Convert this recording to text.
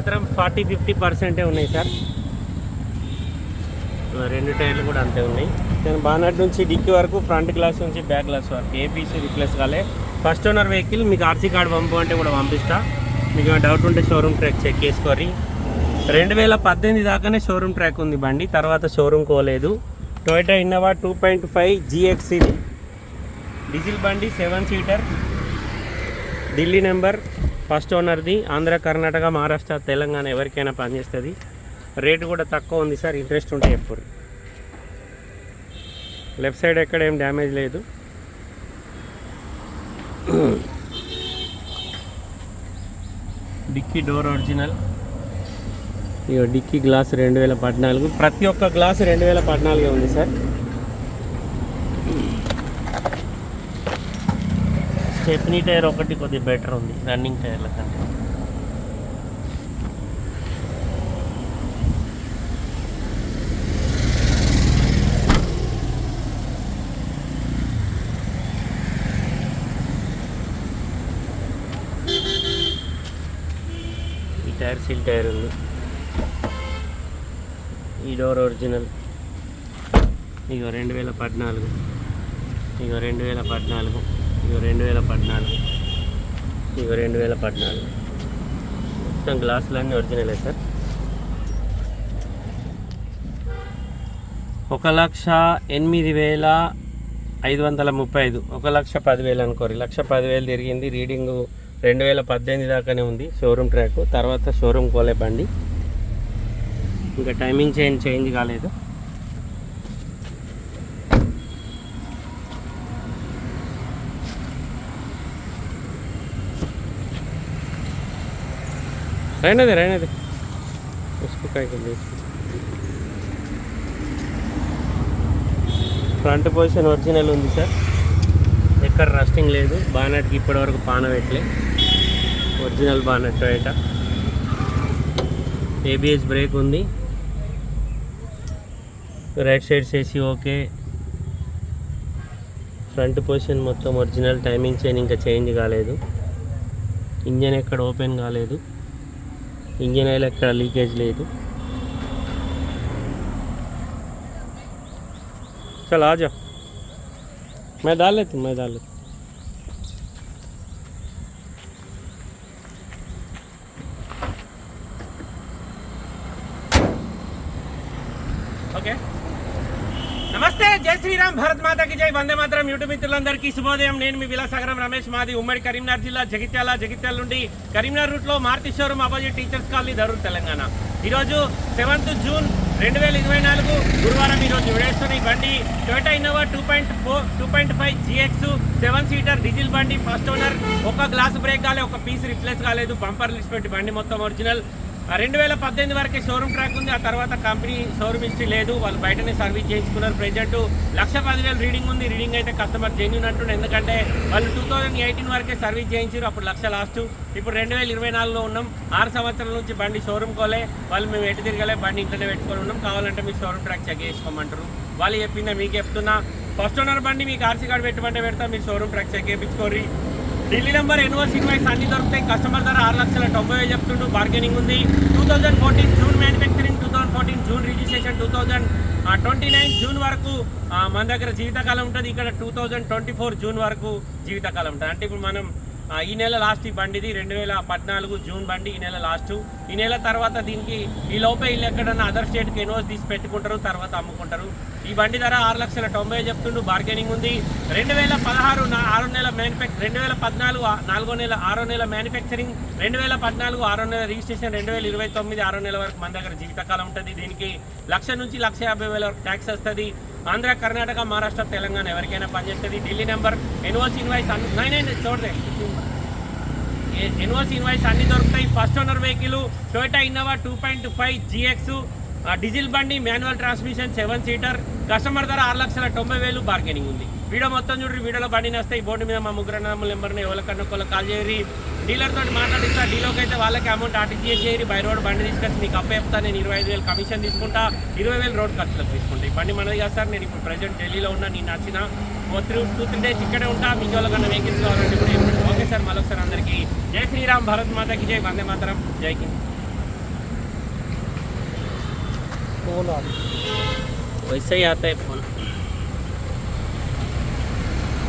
మాత్రం 40-50% ఉన్నాయి సార్. రెండు టైర్లు కూడా అంతే ఉన్నాయి. నేను బానట్ నుంచి డిక్కీ వరకు, ఫ్రంట్ గ్లాస్ నుంచి బ్యాక్ గ్లాస్ వరకు ఏ పీస్ రిప్లేస్ కాలే. First owner vehicle. మీకు ఆర్సీ కార్డు పంపు అంటే కూడా పంపిస్తా. మీకు డౌట్ ఉంటే షోరూమ్ ట్రాక్ చెక్ చేసుకోరి. 2018 దాకానే షోరూమ్ ట్రాక్ ఉంది బండి, తర్వాత షోరూమ్ కోలేదు. టొయోటా ఇన్నోవా 2.5 GX ఇది డీజిల్ బండి, 7 సీటర్, ఢిల్లీ నెంబర్, ఫస్ట్ ఓనర్ది. ఆంధ్ర, కర్ణాటక, మహారాష్ట్ర, తెలంగాణ ఎవరికైనా పనిచేస్తుంది. రేటు కూడా తక్కువ ఉంది సార్. ఇంట్రెస్ట్ ఉంటే ఎప్పుడు. లెఫ్ట్ సైడ్ ఎక్కడ ఏం డ్యామేజ్ లేదు. Dicky door original. ఇక డిక్కీ గ్లాస్ 2014. ప్రతి ఒక్క గ్లాస్ 2014 ఉంది సార్. స్టెప్నీ టైర్ ఒకటి కొద్దిగా బెటర్ ఉంది రన్నింగ్ టైర్ల కంటే. ఈ టైర్ సీల్ టైర్ ఉంది. ఈ డోర్ ఒరిజినల్. ఇక 2014. ఇక 2014. ఇక 2014. ఇక 2014. మొత్తం గ్లాసులన్నీ ఒరిజినలే సార్. 1,08,535. 1,10,000 అనుకోరు. 1,10,000 తిరిగింది. రీడింగ్ 2018 దాకానే ఉంది షోరూమ్ ట్రాక్. తర్వాత షోరూమ్ కోలే బండి. ఇంకా టైమింగ్ చేంజ్ కాలేదు. రైనది ఫ్రంట్ పొజిషన్ ఒరిజినల్ ఉంది సార్. ఎక్కడ రస్టింగ్ లేదు. బానట్కి ఇప్పటివరకు పాన పెట్టలే. Original bonnet Toyota. ABS break ఉంది. రైట్ సైడ్ చేసి ఓకే. ఫ్రంట్ పొజిషన్ మొత్తం ఒరిజినల్. టైమింగ్ చైన్ ఇంకా చేంజ్ కాలేదు. ఇంజన్ ఎక్కడ ఓపెన్ కాలేదు. ఇంజన్ ఆయిల్ ఎక్కడ లీకేజ్ లేదు. चल आ जा, मैं डाल लेती हूँ. ఓకే. నమస్తే, జై శ్రీరామ్, భారత్ మాతాకి జై, వందే మాతరం. యూట్యూబ్ మిత్రులందరికీ శుభోదయం. నేను మీ విలాసాగరం రమేష్. మాది ఉమ్మడి కరీంనగర్ జిల్లా, జగిత్యాల నుండి కరీంనగర్ రూట్లో Maruti showroom opposite teachers colony, Dharur, Telangana. ఈరోజు 7th జూన్ 2024 గురువారం. ఈరోజు విడేస్తున్న ఈ బండి Toyota Innova 2.5 GX 7 seater diesel బండి, ఫస్ట్ ఓనర్. ఒక గ్లాస్ బ్రేక్ కాలే, ఒక పీస్ రిప్లేస్ కాలేదు. బంపర్ లిస్ట్ పెట్టి బండి మొత్తం ఒరిజినల్. 2018 వరకే షోరూమ్ ట్రాక్ ఉంది. ఆ తర్వాత కంపెనీ షోరూమ్ హిస్టరీ లేదు. వాళ్ళు బయటనే సర్వీస్ చేయించుకున్నారు. ప్రెజెంట్ 1,10,000 రీడింగ్ ఉంది. రీడింగ్ అయితే కస్టమర్ జెన్యూన్ అంటుండే. ఎందుకంటే వాళ్ళు 2018 వరకే సర్వీస్ చేయించారు. అప్పుడు 1,00,000 లాస్ట్. ఇప్పుడు 2024లో ఉన్నాం. 6 సంవత్సరాల నుంచి బండి షోరూమ్ కోలే. వాళ్ళు మేము ఎటు తిరగలే, బండి ఇంట్లోనే పెట్టుకొని ఉన్నాం. కావాలంటే మీకు షోరూమ్ ట్రాక్ చెక్ చేసుకోమంటారు. వాళ్ళు చెప్పిందా మీకు చెప్తున్నా. ఫస్ట్ ఓనర్ బండి మీకు ఆర్సీ కార్డు పెట్టమంటే పెడతా. మీరు షోరూమ్ ట్రాక్ చెక్ చేయించుకోరి. ఢిల్లీ నెంబర్, ఎన్ఓసి, ఇన్వాయిస్ అన్ని దొరుకుతాయి. కస్టమర్ ధర 6,90,000 చెప్తుంటూ. బార్గెనింగ్ ఉంది. 2014 June manufacturing, 2014 June registration, 2029 June వరకు మన దగ్గర జీవితకాలం ఉంటుంది. ఇక్కడ 2024 జూన్ వరకు జీవితకాలం ఉంటుంది. అంటే ఇప్పుడు మనం ఈ నెల లాస్ట్ ఈ బండిది 2014 జూన్ బండి. ఈ నెల లాస్ట్. ఈ నెల తర్వాత దీనికి ఈ లోపే వీళ్ళు ఎక్కడన్నా అదర్ స్టేట్కి ఎన్ఓసి తీసి పెట్టుకుంటారు, తర్వాత అమ్ముకుంటారు. ఈ బండి ధర 6,90,000 చెప్తుండు. బార్గెనింగ్ ఉంది. 2016 6 నెల మ్యానుఫ్యాక్చరింగ్, 2014 4వ నెల 6వ నెల మ్యానుఫ్యాక్చరింగ్, 2014 6వ నెల రిజిస్ట్రేషన్, 2029 6వ నెల వరకు మన దగ్గర జీవితకాలం ఉంటుంది. దీనికి 1,00,000 నుంచి 1,50,000 వరకు ట్యాక్స్ వస్తుంది. ఆంధ్ర, కర్ణాటక, మహారాష్ట్ర, తెలంగాణ ఎవరికైనా పనిచేస్తుంది. ఢిల్లీ నెంబర్, ఎన్ఓసి, ఇన్వాయిస్ అన్ని చూడదే. ఎన్ఓసి, ఇన్వాయిస్ అన్ని దొరుకుతాయి. First owner vehicle Toyota Innova 2.5 GX diesel బండి, మాన్యువల్ ట్రాన్స్మిషన్, 7 సీటర్. కస్టమర్ ధర 6,90,000. బార్గెనింగ్ ఉంది. వీడియో మొత్తం చూడండి. వీడియోలో బండిని వస్తాయి. బోర్డు మీద మా ముగ్గురు నెంబర్ని ఎవరికన్నా ఒకళ్ళకి కాల్ చేయరి. డీలర్ తోటి మాట్లాడిస్తా. డీలోకి అయితే వాళ్ళకి అమౌంట్ ఆర్టీజీఎస్ చేయరి. బై రోడ్ బండి తీసుకొచ్చి మీకు అప్ప చెప్తా. నేను 25,000 కమిషన్ తీసుకుంటా, 20,000 రోడ్ ఖర్చులకు తీసుకుంటా. ఈ బండి మనది కాదు సార్. నేను ఇప్పుడు ప్రజెంట్ ఢిల్లీలో ఉన్నా. నేను నచ్చిన 2-3 డేస్ ఇక్కడే ఉంటా. మీకు ఎవరికన్నా వెహికల్స్ కావాలంటే కూడా ఓకే సార్. మరొకసారి అందరికీ జై శ్రీరామ్, భారత్ మాతాకి జై, వందే మాతరం, జై హింద్. बोलो आप। वैसे ही आता है फोन